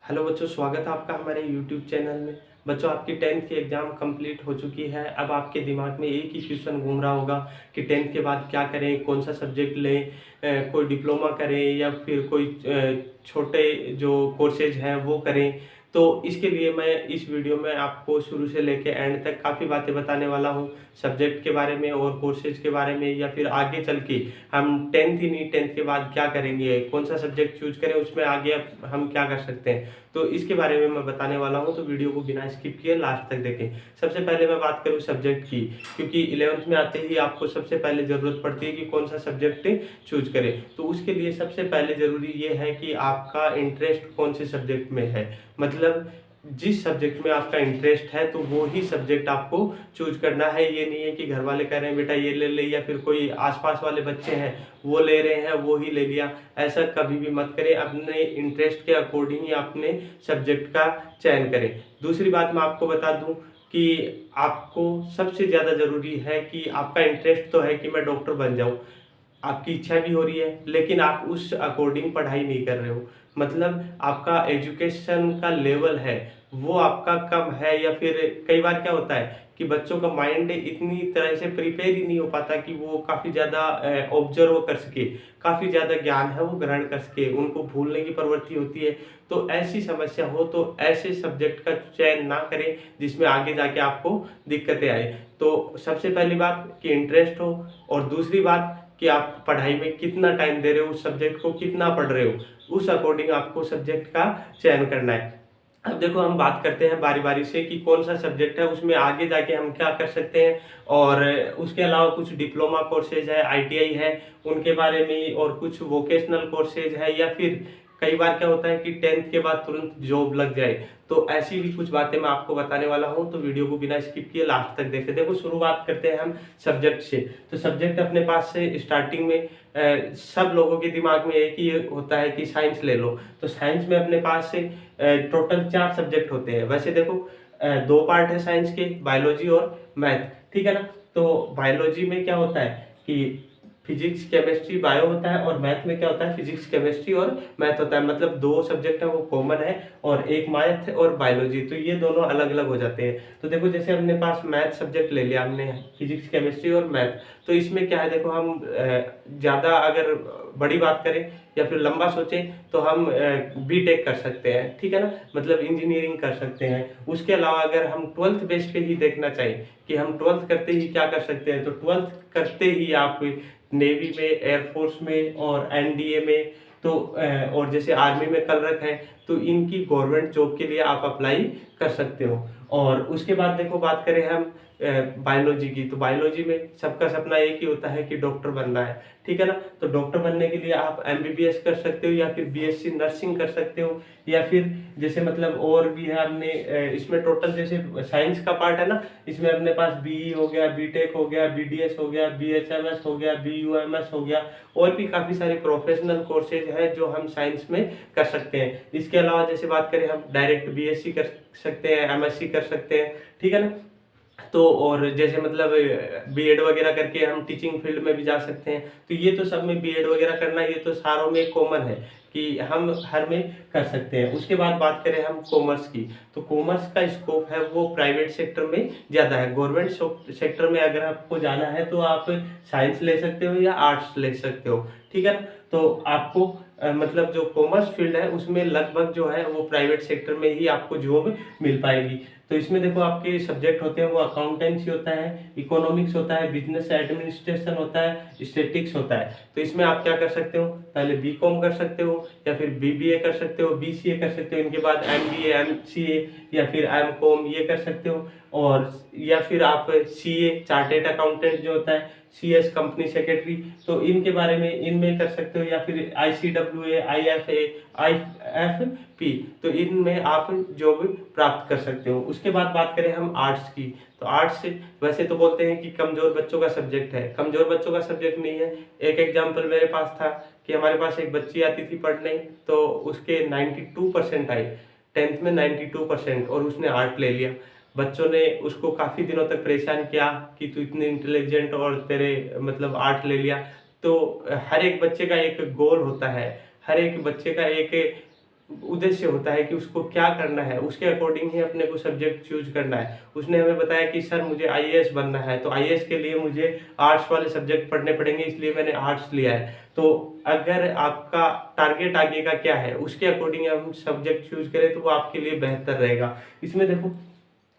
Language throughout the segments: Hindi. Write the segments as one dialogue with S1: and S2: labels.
S1: हेलो बच्चों, स्वागत है आपका हमारे यूट्यूब चैनल में। बच्चों, आपकी 10th की एग्ज़ाम कंप्लीट हो चुकी है। अब आपके दिमाग में एक ही क्वेश्चन घूम रहा होगा कि 10th के बाद क्या करें, कौन सा सब्जेक्ट लें, कोई डिप्लोमा करें या फिर कोई छोटे जो कोर्सेज हैं वो करें। तो इसके लिए मैं इस वीडियो में आपको शुरू से लेके एंड तक काफ़ी बातें बताने वाला हूँ, सब्जेक्ट के बारे में और कोर्सेज के बारे में, या फिर आगे चल के हम 10th ही नहीं, 10th के बाद क्या करेंगे, कौन सा सब्जेक्ट चूज करें, उसमें आगे अब हम क्या कर सकते हैं। तो इसके बारे में मैं बताने वाला हूँ, तो वीडियो को बिना स्किप किए लास्ट तक देखें। सबसे पहले मैं बात करूँ सब्जेक्ट की, क्योंकि 11th में आते ही आपको सबसे पहले ज़रूरत पड़ती है कि कौन सा सब्जेक्ट चूज करें। तो उसके लिए सबसे पहले ज़रूरी ये है कि आपका इंटरेस्ट कौन से सब्जेक्ट में है। मतलब जिस सब्जेक्ट में आपका इंटरेस्ट है तो वो ही सब्जेक्ट आपको चूज करना है। ये नहीं है कि घर वाले कह रहे हैं बेटा ये ले ले, या फिर कोई आसपास वाले बच्चे हैं वो ले रहे हैं वो ही ले लिया। ऐसा कभी भी मत करें, अपने इंटरेस्ट के अकॉर्डिंग ही अपने सब्जेक्ट का चयन करें। दूसरी बात मैं आपको बता दूं कि आपको सबसे ज़्यादा ज़रूरी है कि आपका इंटरेस्ट तो है कि मैं डॉक्टर बन जाऊं, आपकी इच्छा भी हो रही है, लेकिन आप उस अकॉर्डिंग पढ़ाई नहीं कर रहे हो। मतलब आपका एजुकेशन का लेवल है वो आपका कम है, या फिर कई बार क्या होता है कि बच्चों का माइंड इतनी तरह से प्रिपेयर ही नहीं हो पाता कि वो काफ़ी ज़्यादा ऑब्जर्व कर सके, काफ़ी ज़्यादा ज्ञान है वो ग्रहण कर सके, उनको भूलने की प्रवृत्ति होती है। तो ऐसी समस्या हो तो ऐसे सब्जेक्ट का चयन ना करें जिसमें आगे जाके आपको दिक्कतें आए। तो सबसे पहली बात कि इंटरेस्ट हो, और दूसरी बात कि आप पढ़ाई में कितना टाइम दे रहे हो, उस सब्जेक्ट को कितना पढ़ रहे हो, उस अकॉर्डिंग आपको सब्जेक्ट का चयन करना है। अब देखो, हम बात करते हैं बारी बारी से कि कौन सा सब्जेक्ट है उसमें आगे जाके हम क्या कर सकते हैं, और उसके अलावा कुछ डिप्लोमा कोर्सेज है, आईटीआई है, उनके बारे में, और कुछ वोकेशनल कोर्सेज है, या फिर कई बार क्या होता है कि 10th के बाद तुरंत जॉब लग जाए। तो ऐसी भी कुछ बातें मैं आपको बताने वाला हूं, तो वीडियो को बिना स्किप किए लास्ट तक देखें। देखो, शुरुआत करते हैं हम सब्जेक्ट से। तो सब्जेक्ट अपने पास से स्टार्टिंग में सब लोगों के दिमाग में एक ही होता है कि साइंस ले लो। तो साइंस में अपने पास से टोटल 4 सब्जेक्ट होते हैं। वैसे देखो, 2 पार्ट है साइंस के, बायोलॉजी और मैथ, ठीक है ना। तो बायोलॉजी में क्या होता है कि फिजिक्स केमिस्ट्री बायो होता है, और मैथ में क्या होता है, फिजिक्स केमिस्ट्री और मैथ होता है। मतलब 2 सब्जेक्ट है वो कॉमन है, और एक मैथ और बायोलॉजी, तो ये दोनों अलग अलग हो जाते हैं। तो देखो, जैसे हमने पास मैथ सब्जेक्ट ले लिया हमने, फिजिक्स केमिस्ट्री और मैथ। तो इसमें क्या है, देखो हम ज़्यादा अगर बड़ी बात करें या फिर लंबा सोचें तो हम बीटेक कर सकते हैं, ठीक है ना, मतलब इंजीनियरिंग कर सकते हैं। उसके अलावा अगर हम 12th बेस पे ही देखना चाहें कि हम 12th करते ही क्या कर सकते हैं, तो 12th करते ही आप नेवी में, एयरफोर्स में और एनडीए में, तो और जैसे आर्मी में कलरक है, तो इनकी गवर्नमेंट जॉब के लिए आप अप्लाई कर सकते हो। और उसके बाद देखो, बात करें हम बायोलॉजी की, तो बायोलॉजी में सबका सपना एक ही होता है कि डॉक्टर बनना है, ठीक है ना। तो डॉक्टर बनने के लिए आप एमबीबीएस कर सकते हो, या फिर बीएससी नर्सिंग कर सकते हो, या फिर जैसे मतलब और भी है हमने इसमें टोटल, जैसे साइंस का पार्ट है ना, इसमें अपने पास बीई हो गया, बीटेक हो गया, बीडीएस हो गया, बीएचएमएस हो गया, बीयूएमएस हो गया, और भी काफ़ी सारे प्रोफेशनल कोर्सेज हैं जो हम साइंस में कर सकते हैं। इसके अलावा जैसे बात करें, हम डायरेक्ट बीएससी कर सकते हैं, एमएससी कर सकते हैं, ठीक है ना। तो और जैसे मतलब बीएड वगैरह करके हम टीचिंग फील्ड में भी जा सकते हैं। तो ये तो सब में बीएड वगैरह करना, ये तो सारों में कॉमन है कि हम हर में कर सकते हैं। उसके बाद बात करें हम कॉमर्स की, तो कॉमर्स का स्कोप है वो प्राइवेट सेक्टर में ज़्यादा है। गवर्नमेंट सेक्टर में अगर आपको जाना है तो आप साइंस ले सकते हो या आर्ट्स ले सकते हो, ठीक है ना। तो आपको मतलब जो कॉमर्स फील्ड है उसमें लगभग जो है वो प्राइवेट सेक्टर में ही आपको जॉब मिल पाएगी। तो इसमें देखो, आपके सब्जेक्ट होते हैं वो अकाउंटेंसी होता है, इकोनॉमिक्स होता है, बिजनेस एडमिनिस्ट्रेशन होता है, स्टैटिक्स होता है। तो इसमें आप क्या कर सकते हो, पहले बीकॉम कर सकते हो, या फिर बीबीए कर सकते हो, बीसीए कर सकते हो, इनके बाद एमबीए, एमसीए, या फिर एमकॉम ये कर सकते हो। और या फिर आप सीए, चार्टेड अकाउंटेंट जो होता है, सीएस कंपनी सेक्रेटरी, तो इनके बारे में इनमें कर सकते हो, या फिर आईसीडब्ल्यूए, आईएफए, आईएफपी, तो इनमें आप जॉब प्राप्त कर सकते हो। उसके बाद बात करें हम आर्ट्स की, तो आर्ट्स वैसे तो बोलते हैं कि कमजोर बच्चों का सब्जेक्ट है, कमजोर बच्चों का सब्जेक्ट नहीं है। एक एग्जाम्पल मेरे पास था कि हमारे पास एक बच्ची आती थी पढ़ने, तो उसके 92% आए, 10th में 92%, और उसने आर्ट ले लिया। बच्चों ने उसको काफ़ी दिनों तक परेशान किया कि तू इतने इंटेलिजेंट और तेरे मतलब आर्ट ले लिया। तो हर एक बच्चे का एक गोल होता है, हर एक बच्चे का एक उद्देश्य होता है कि उसको क्या करना है, उसके अकॉर्डिंग ही अपने को सब्जेक्ट चूज करना है। उसने हमें बताया कि सर मुझे आईएएस बनना है, तो आईएएस के लिए मुझे आर्ट्स वाले सब्जेक्ट पढ़ने पड़ेंगे, इसलिए मैंने आर्ट्स लिया है। तो अगर आपका टारगेट आगे का क्या है, उसके अकॉर्डिंग हम सब्जेक्ट चूज करें तो वो आपके लिए बेहतर रहेगा। इसमें देखो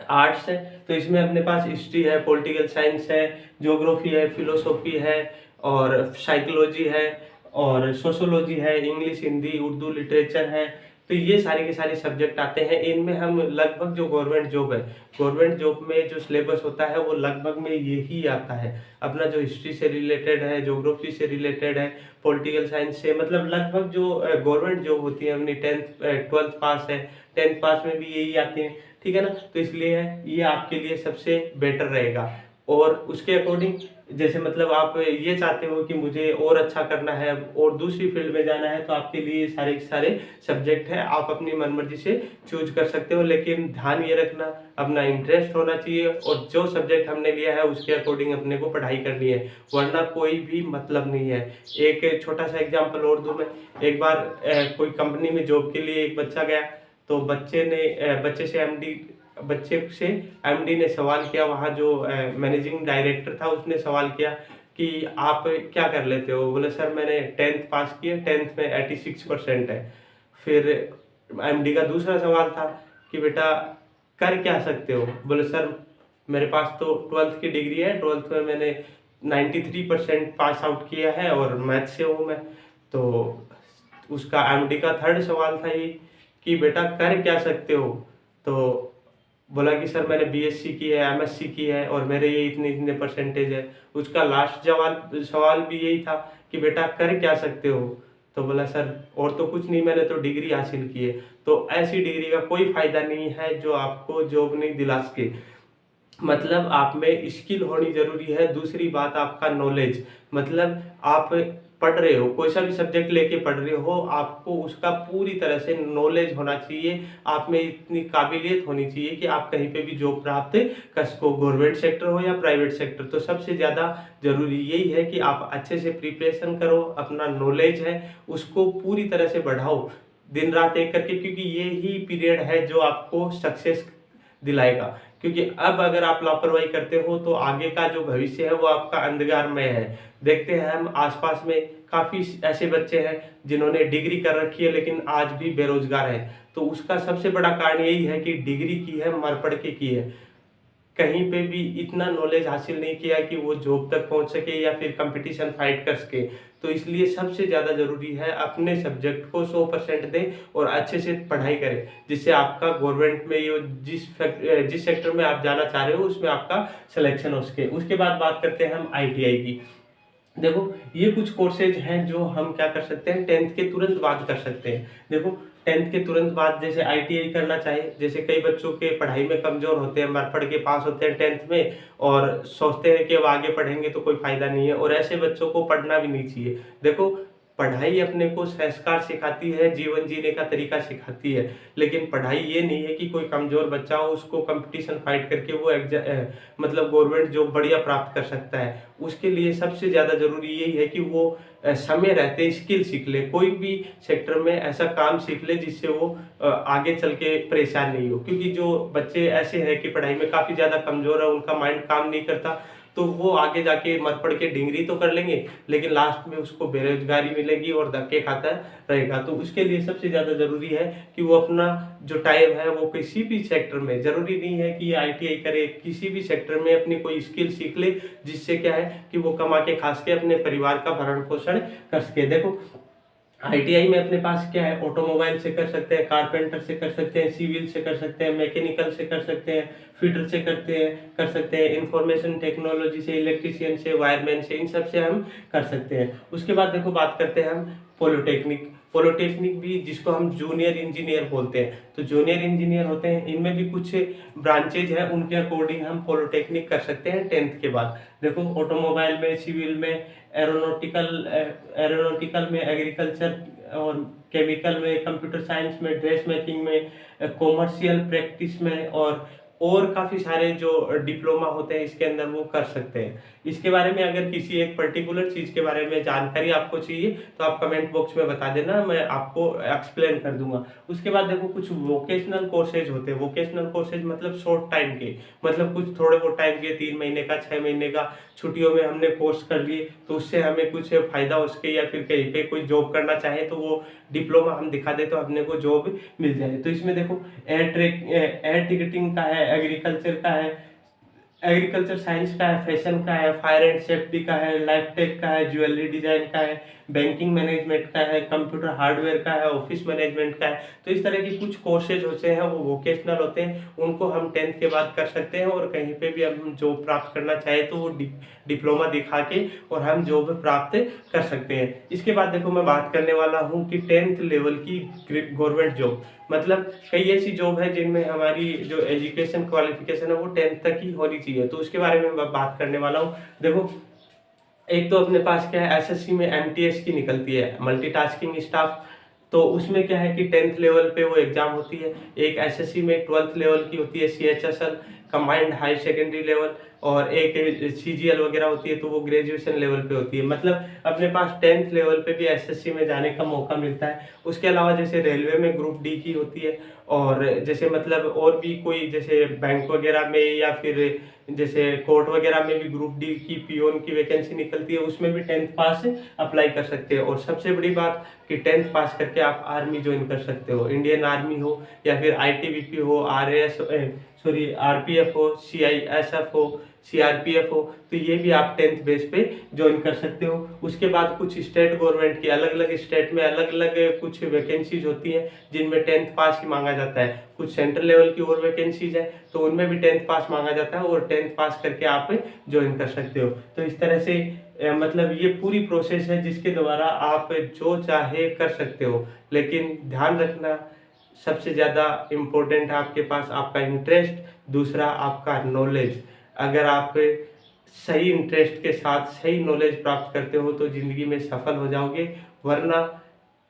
S1: आर्ट्स है तो इसमें अपने पास हिस्ट्री है, पॉलिटिकल साइंस है, ज्योग्राफी है, फिलोसॉफी है, और साइकोलॉजी है, और सोशोलॉजी है, इंग्लिश, हिंदी, उर्दू, लिटरेचर है। तो ये सारे के सारे सब्जेक्ट आते हैं। इनमें हम लगभग जो गवर्नमेंट जॉब है, गवर्नमेंट जॉब में जो सिलेबस होता है वो लगभग में यही आता है। अपना जो हिस्ट्री से रिलेटेड है, ज्योग्राफी से रिलेटेड है, पॉलिटिकल साइंस से, मतलब लगभग जो गवर्नमेंट जॉब होती है अपनी 12th पास है, 10th पास में भी यही आती है, ठीक है ना। तो इसलिए ये आपके लिए सबसे बेटर रहेगा। और उसके अकॉर्डिंग जैसे मतलब आप ये चाहते हो कि मुझे और अच्छा करना है और दूसरी फील्ड में जाना है, तो आपके लिए सारे के सारे सब्जेक्ट है, आप अपनी मनमर्जी से चूज कर सकते हो। लेकिन ध्यान ये रखना, अपना इंटरेस्ट होना चाहिए और जो सब्जेक्ट हमने लिया है उसके अकॉर्डिंग अपने को पढ़ाई करनी है, वरना कोई भी मतलब नहीं है। एक छोटा सा एग्जाम्पल और दूं मैं। एक बार कोई कंपनी में जॉब के लिए एक बच्चा गया, तो बच्चे से एमडी ने सवाल किया, वहाँ जो मैनेजिंग डायरेक्टर था उसने सवाल किया कि आप क्या कर लेते हो। बोले सर मैंने 10th पास किया, 10th में 86% है। फिर एमडी का दूसरा सवाल था कि बेटा कर क्या सकते हो। बोले सर मेरे पास तो 12th की डिग्री है, 12th में मैंने 93% पास आउट किया है और मैथ से हूँ मैं। तो उसका एमडी का थर्ड सवाल था ये कि बेटा कर क्या सकते हो। तो बोला कि सर मैंने बीएससी की है, एमएससी की है और मेरे ये इतने इतने परसेंटेज है। उसका लास्ट सवाल भी यही था कि बेटा कर क्या सकते हो। तो बोला सर और तो कुछ नहीं, मैंने तो डिग्री हासिल की है। तो ऐसी डिग्री का कोई फायदा नहीं है जो आपको जॉब नहीं दिला सके। मतलब आप में स्किल होनी जरूरी है। दूसरी बात आपका नॉलेज, मतलब आप पढ़ रहे हो, कोई सा भी सब्जेक्ट लेके पढ़ रहे हो, आपको उसका पूरी तरह से नॉलेज होना चाहिए। आप में इतनी काबिलियत होनी चाहिए कि आप कहीं पे भी जॉब प्राप्त कर सको, गवर्नमेंट सेक्टर हो या प्राइवेट सेक्टर। तो सबसे ज़्यादा जरूरी यही है कि आप अच्छे से प्रिपरेशन करो, अपना नॉलेज है उसको पूरी तरह से बढ़ाओ, दिन रात एक करके, क्योंकि ये ही पीरियड है जो आपको सक्सेस दिलाएगा। क्योंकि अब अगर आप लापरवाही करते हो तो आगे का जो भविष्य है वो आपका अंधकारमय है। देखते हैं हम आसपास में काफी ऐसे बच्चे हैं जिन्होंने डिग्री कर रखी है लेकिन आज भी बेरोजगार हैं। तो उसका सबसे बड़ा कारण यही है कि डिग्री की है, मर पढ़ के की है, कहीं पे भी इतना नॉलेज हासिल नहीं किया कि वो जॉब तक पहुंच सके या फिर कंपटीशन फाइट कर सके। तो इसलिए सबसे ज़्यादा ज़रूरी है अपने सब्जेक्ट को 100% दें और अच्छे से पढ़ाई करें, जिससे आपका गवर्नमेंट में ये जिस सेक्टर में आप जाना चाह रहे हो उसमें आपका सिलेक्शन हो सके। उसके बाद बात करते हैं हम आईटीआई की। देखो ये कुछ कोर्सेज हैं जो हम क्या कर सकते हैं, 10th के तुरंत बाद कर सकते हैं। देखो 10th के तुरंत बाद जैसे आईटीआई करना चाहे, जैसे कई बच्चों के पढ़ाई में कमजोर होते हैं, मर पढ़ के पास होते हैं 10th में और सोचते हैं कि अब आगे पढ़ेंगे तो कोई फायदा नहीं है, और ऐसे बच्चों को पढ़ना भी नहीं चाहिए। देखो पढ़ाई अपने को संस्कार सिखाती है, जीवन जीने का तरीका सिखाती है, लेकिन पढ़ाई ये नहीं है कि कोई कमजोर बच्चा हो उसको कंपटीशन फाइट करके वो मतलब गवर्नमेंट जॉब बढ़िया प्राप्त कर सकता है। उसके लिए सबसे ज़्यादा जरूरी यही है कि वो समय रहते स्किल सीख ले, कोई भी सेक्टर में ऐसा काम सीख ले जिससे वो आगे चल के परेशान नहीं हो। क्योंकि जो बच्चे ऐसे हैं कि पढ़ाई में काफ़ी ज़्यादा कमज़ोर है, उनका माइंड काम नहीं करता, तो वो आगे जाके मर पड़ के डिग्री तो कर लेंगे लेकिन लास्ट में उसको बेरोजगारी मिलेगी और धक्के खाता रहेगा। तो उसके लिए सबसे ज़्यादा ज़रूरी है कि वो अपना जो टाइम है वो किसी भी सेक्टर में, ज़रूरी नहीं है कि ये आईटीआई करे, किसी भी सेक्टर में अपनी कोई स्किल सीख ले जिससे क्या है कि वो कमा के खा सके, अपने परिवार का भरण पोषण कर सके। देखो आईटीआई में अपने पास क्या है, ऑटोमोबाइल से कर सकते हैं, कारपेंटर से कर सकते हैं, सिविल से कर सकते हैं, मैकेनिकल से कर सकते हैं, फिटर से कर सकते हैं, इंफॉर्मेशन टेक्नोलॉजी से, इलेक्ट्रिशियन से, वायरमैन से, इन सब से हम कर सकते हैं। उसके बाद देखो बात करते हैं हम पॉलिटेक्निक। पॉलिटेक्निक भी जिसको हम जूनियर इंजीनियर बोलते हैं, तो जूनियर इंजीनियर होते हैं, इनमें भी कुछ ब्रांचेज हैं, उनके अकॉर्डिंग हम पॉलिटेक्निक कर सकते हैं 10th के बाद। देखो ऑटोमोबाइल में, सिविल में, एरोनॉटिकल में, एग्रीकल्चर और केमिकल में, कंप्यूटर साइंस में, ड्रेस मेकिंग में, कॉमर्शियल प्रैक्टिस में और और काफ़ी सारे जो डिप्लोमा होते हैं इसके अंदर वो कर सकते हैं। इसके बारे में अगर किसी एक पर्टिकुलर चीज़ के बारे में जानकारी आपको चाहिए तो आप कमेंट बॉक्स में बता देना, मैं आपको एक्सप्लेन कर दूँगा। उसके बाद देखो कुछ वोकेशनल कोर्सेज होते हैं, वोकेशनल कोर्सेज मतलब शॉर्ट टाइम के, मतलब कुछ थोड़े बहुत टाइम के 3 महीने का, 6 महीने का छुट्टियों में हमने कोर्स कर लिए तो उससे हमें कुछ फ़ायदा हो सके, या फिर कहीं पे कोई जॉब करना चाहे तो वो डिप्लोमा हम दिखा दें तो अपने को जॉब मिल जाए। तो इसमें देखो एयर टिकटिंग का है, एग्रीकल्चर का है, एग्रीकल्चर साइंस का है, फैशन का है, फायर एंड सेफ्टी का है, लाइफ टेक का है, ज्वेलरी डिजाइन का है, बैंकिंग मैनेजमेंट का है, कंप्यूटर हार्डवेयर का है, ऑफिस मैनेजमेंट का है। तो इस तरह के कुछ कोर्सेज होते हैं वो वोकेशनल होते हैं, उनको हम 10th के बाद कर सकते हैं और कहीं पे भी हम जॉब प्राप्त करना चाहे तो वो डिप्लोमा दिखा के और हम जॉब प्राप्त कर सकते हैं। इसके बाद देखो मैं बात करने वाला हूँ कि 10th लेवल की गवर्नमेंट जॉब, मतलब कई ऐसी जॉब है जिनमें हमारी जो एजुकेशन क्वालिफिकेशन है वो 10th तक ही होनी चाहिए, तो उसके बारे में मैं बात करने वाला हूँ। देखो एक तो अपने पास क्या है, एसएससी में एमटीएस की निकलती है, मल्टीटास्किंग स्टाफ। तो उसमें क्या है कि 10th लेवल पे वो एग्जाम होती है। एक एसएससी में 12th लेवल की होती है, CHSL combined high secondary level, और एक सीजीएल वगैरह होती है तो वो ग्रेजुएशन लेवल पे होती है। मतलब अपने पास 10th लेवल पे भी एसएससी में जाने का मौका मिलता है। उसके अलावा जैसे रेलवे में ग्रुप डी की होती है, और जैसे मतलब और भी कोई जैसे बैंक वगैरह में या फिर जैसे कोर्ट वगैरह में भी ग्रुप डी की पियोन की वैकेंसी निकलती है, उसमें भी 10th पास अप्लाई कर सकते हैं। और सबसे बड़ी बात कि 10th पास करके आप आर्मी ज्वाइन कर सकते हो, इंडियन आर्मी हो या फिर आईटीबीपी हो, आरपीएफ हो, सीआईएसएफ हो, सीआरपीएफ हो, तो ये भी आप 10th बेस पे ज्वाइन कर सकते हो। उसके बाद कुछ स्टेट गवर्नमेंट की अलग अलग स्टेट में अलग अलग कुछ वैकेंसीज होती हैं जिनमें 10th पास ही मांगा जाता है। कुछ सेंट्रल लेवल की और वैकेंसीज है तो उनमें भी 10th पास मांगा जाता है और 10th पास करके आप ज्वाइन कर सकते हो। तो इस तरह से मतलब ये पूरी प्रोसेस है जिसके द्वारा आप जो चाहे कर सकते हो, लेकिन ध्यान रखना सबसे ज़्यादा इम्पोर्टेंट है आपके पास आपका इंटरेस्ट, दूसरा आपका नॉलेज। अगर आप सही इंटरेस्ट के साथ सही नॉलेज प्राप्त करते हो तो ज़िंदगी में सफल हो जाओगे, वरना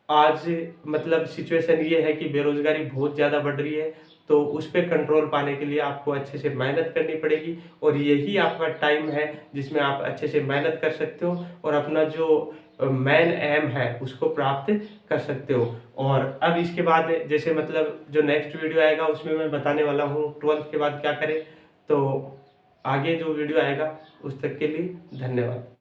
S1: आज मतलब सिचुएशन ये है कि बेरोज़गारी बहुत ज़्यादा बढ़ रही है, तो उस पे कंट्रोल पाने के लिए आपको अच्छे से मेहनत करनी पड़ेगी, और यही आपका टाइम है जिसमें आप अच्छे से मेहनत कर सकते हो और अपना जो मेन एम है उसको प्राप्त कर सकते हो। और अब इसके बाद जैसे मतलब जो नेक्स्ट वीडियो आएगा उसमें मैं बताने वाला हूँ 12th के बाद क्या करें, तो आगे जो वीडियो आएगा उस तक के लिए धन्यवाद।